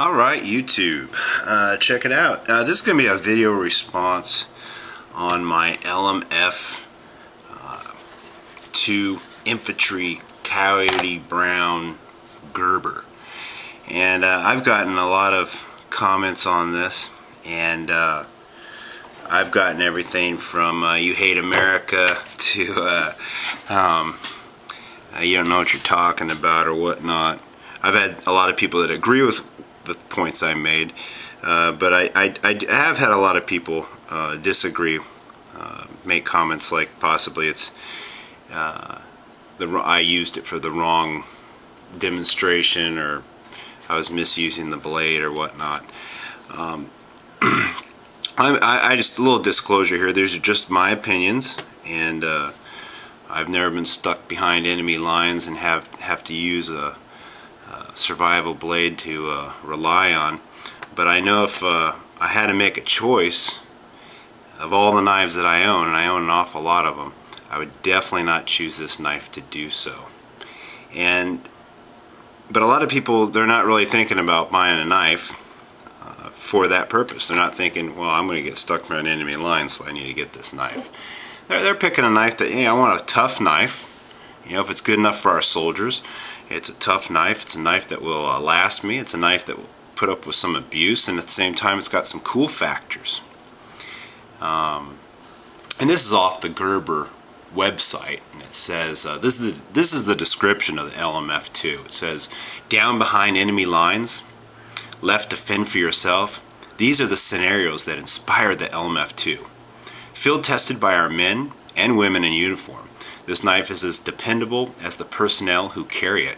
Alright, YouTube, check it out. This is going to be a video response on my LMF 2 Infantry Coyote Brown Gerber. And I've gotten a lot of comments on this, and I've gotten everything from you hate America to you don't know what you're talking about or whatnot. I've had a lot of people that agree with the points I made, but I have had a lot of people disagree, make comments like possibly it's I used it for the wrong demonstration, or I was misusing the blade or whatnot. I just a little disclosure here. These are just my opinions, and I've never been stuck behind enemy lines and have to use a survival blade to rely on. But I know if I had to make a choice of all the knives that I own, and I own an awful lot of them, I would definitely not choose this knife to do so. But a lot of people, they're not really thinking about buying a knife for that purpose. They're not thinking, well, I'm going to get stuck behind enemy lines, so I need to get this knife. They're picking a knife that, hey, I want a tough knife. You know, if it's good enough for our soldiers, it's a tough knife. It's a knife that will last me. It's a knife that will put up with some abuse, and at the same time, it's got some cool factors. And this is off the Gerber website, and it says this is the description of the LMF 2. It says, down behind enemy lines, left to fend for yourself. These are the scenarios that inspired the LMF 2. Field tested by our men and women in uniform, this knife is as dependable as the personnel who carry it.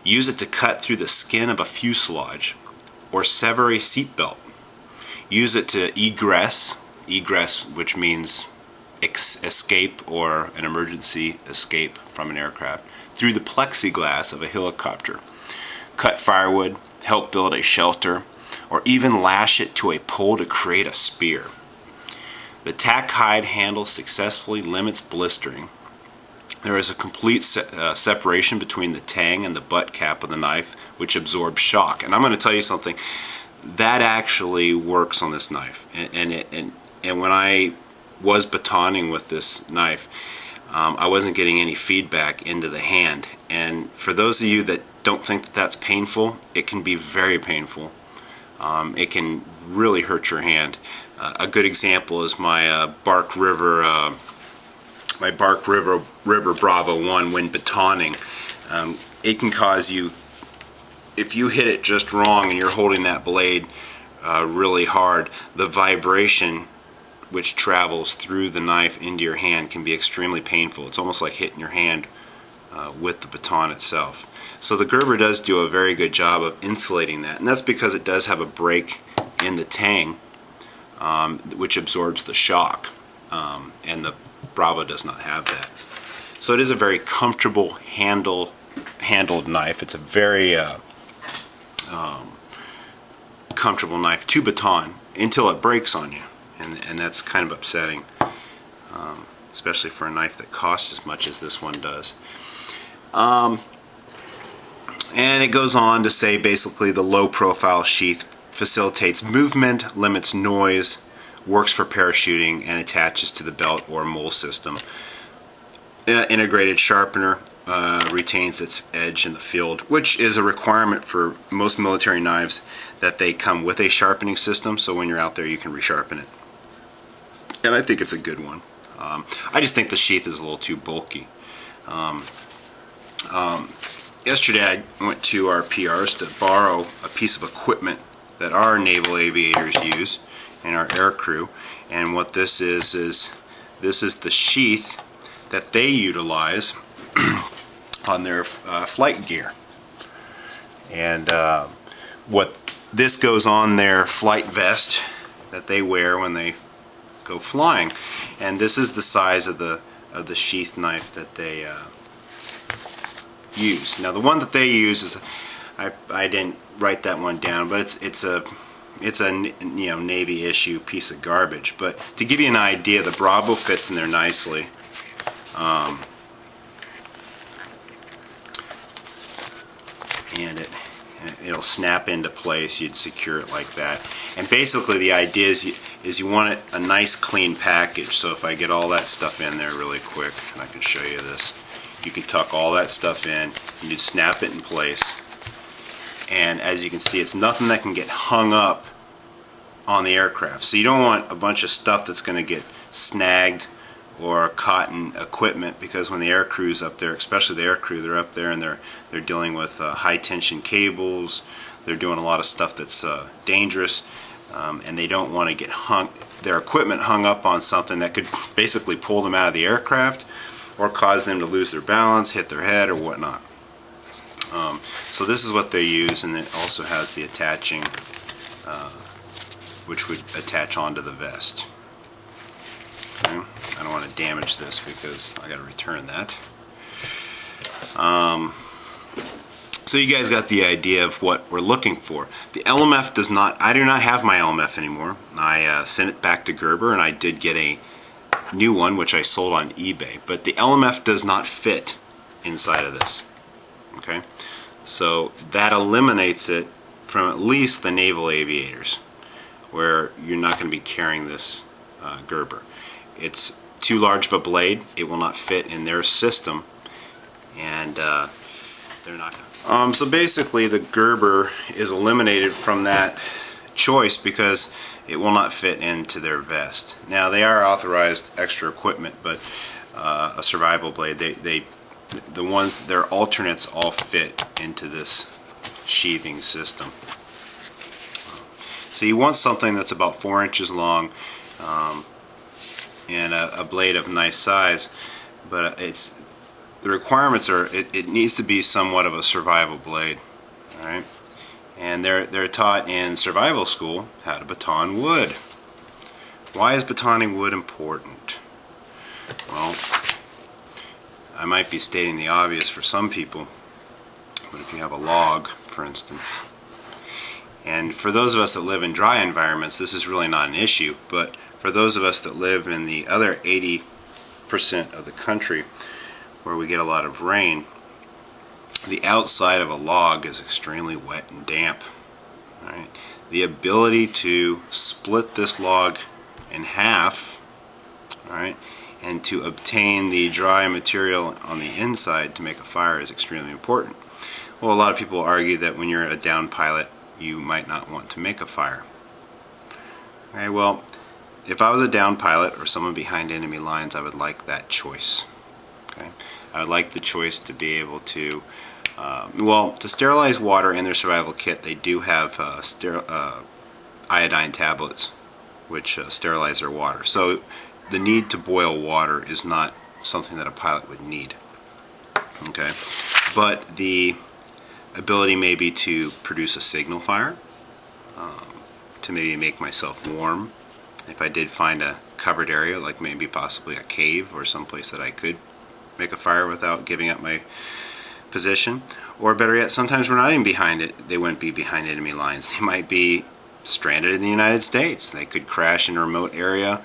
Use it to cut through the skin of a fuselage or sever a seatbelt. Use it to egress, which means escape or an emergency escape from an aircraft, through the plexiglass of a helicopter. Cut firewood, help build a shelter, or even lash it to a pole to create a spear. The tack hide handle successfully limits blistering. There is a complete separation between the tang and the butt cap of the knife, which absorbs shock. And I'm going to tell you something that actually works on this knife. And when I was batoning with this knife, I wasn't getting any feedback into the hand. And for those of you that don't think that that's painful, it can be very painful. It can really hurt your hand. A good example is my Bark River Bravo 1 when batoning. It can cause you, if you hit it just wrong and you're holding that blade really hard, the vibration which travels through the knife into your hand can be extremely painful. It's almost like hitting your hand with the baton itself. So the Gerber does do a very good job of insulating that, and that's because it does have a break in the tang, which absorbs the shock, and the Bravo does not have that. So it is a very comfortable handled knife. It's a very comfortable knife to baton until it breaks on you, and that's kind of upsetting, especially for a knife that costs as much as this one does. And it goes on to say basically the low profile sheath facilitates movement, limits noise, works for parachuting, and attaches to the belt or mole system. Integrated sharpener retains its edge in the field, which is a requirement for most military knives, that they come with a sharpening system, so when you're out there you can resharpen it. And I think it's a good one. I just think the sheath is a little too bulky. Yesterday I went to our PRs to borrow a piece of equipment that our naval aviators use and our air crew, and what this is this is the sheath that they utilize on their flight gear. And what this goes on their flight vest that they wear when they go flying, and this is the size of the sheath knife that they use. Now the one that they use is, I didn't write that one down, but it's a Navy issue piece of garbage. But to give you an idea, the Bravo fits in there nicely. And it and it'll snap into place. You'd secure it like that. And basically the idea is you want it a nice clean package. So if I get all that stuff in there really quick, and I can show you this, you can tuck all that stuff in and you'd snap it in place. And as you can see, it's nothing that can get hung up on the aircraft. So you don't want a bunch of stuff that's going to get snagged or caught in equipment, because when the air crew's up there, especially the air crew, they're up there and they're dealing with high tension cables. They're doing a lot of stuff that's dangerous, and they don't want to get their equipment hung up on something that could basically pull them out of the aircraft or cause them to lose their balance, hit their head, or whatnot. So this is what they use, and it also has the attaching, which would attach onto the vest. Okay. I don't want to damage this because I got to return that. So you guys got the idea of what we're looking for. The LMF does not, I do not have my LMF anymore. I sent it back to Gerber, and I did get a new one which I sold on eBay, but the LMF does not fit inside of this. Okay, so that eliminates it from at least the naval aviators, where you're not going to be carrying this Gerber. It's too large of a blade. It will not fit in their system, and they're not going to. So basically the Gerber is eliminated from that choice because it will not fit into their vest. Now they are authorized extra equipment, but a survival blade, the ones, their alternates all fit into this sheathing system. So you want something that's about 4 inches long, and a blade of nice size, but the requirements are it needs to be somewhat of a survival blade. All right, and they're taught in survival school how to baton wood. Why is batoning wood important? Well, I might be stating the obvious for some people, but if you have a log, for instance, and for those of us that live in dry environments, this is really not an issue, but for those of us that live in the other 80% of the country where we get a lot of rain, the outside of a log is extremely wet and damp. Right? The ability to split this log in half, right, and to obtain the dry material on the inside to make a fire is extremely important. Well, a lot of people argue that when you're a downed pilot, you might not want to make a fire. Okay, well, if I was a downed pilot or someone behind enemy lines, I would like that choice. Okay, I would like the choice to be able to, to sterilize water in their survival kit. They do have iodine tablets which sterilize their water. So the need to boil water is not something that a pilot would need. Okay, but the ability maybe to produce a signal fire, to maybe make myself warm if I did find a covered area, like maybe possibly a cave or someplace that I could make a fire without giving up my position. Or better yet, sometimes we're not even behind it. They wouldn't be behind enemy lines. They might be stranded in the United States. They could crash in a remote area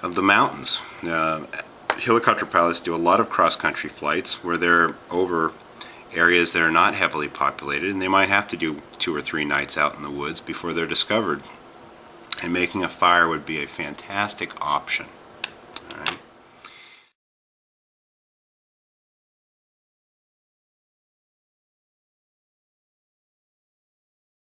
of the mountains. Helicopter pilots do a lot of cross-country flights where they're over areas that are not heavily populated, and they might have to do 2 or 3 nights out in the woods before they're discovered. And making a fire would be a fantastic option.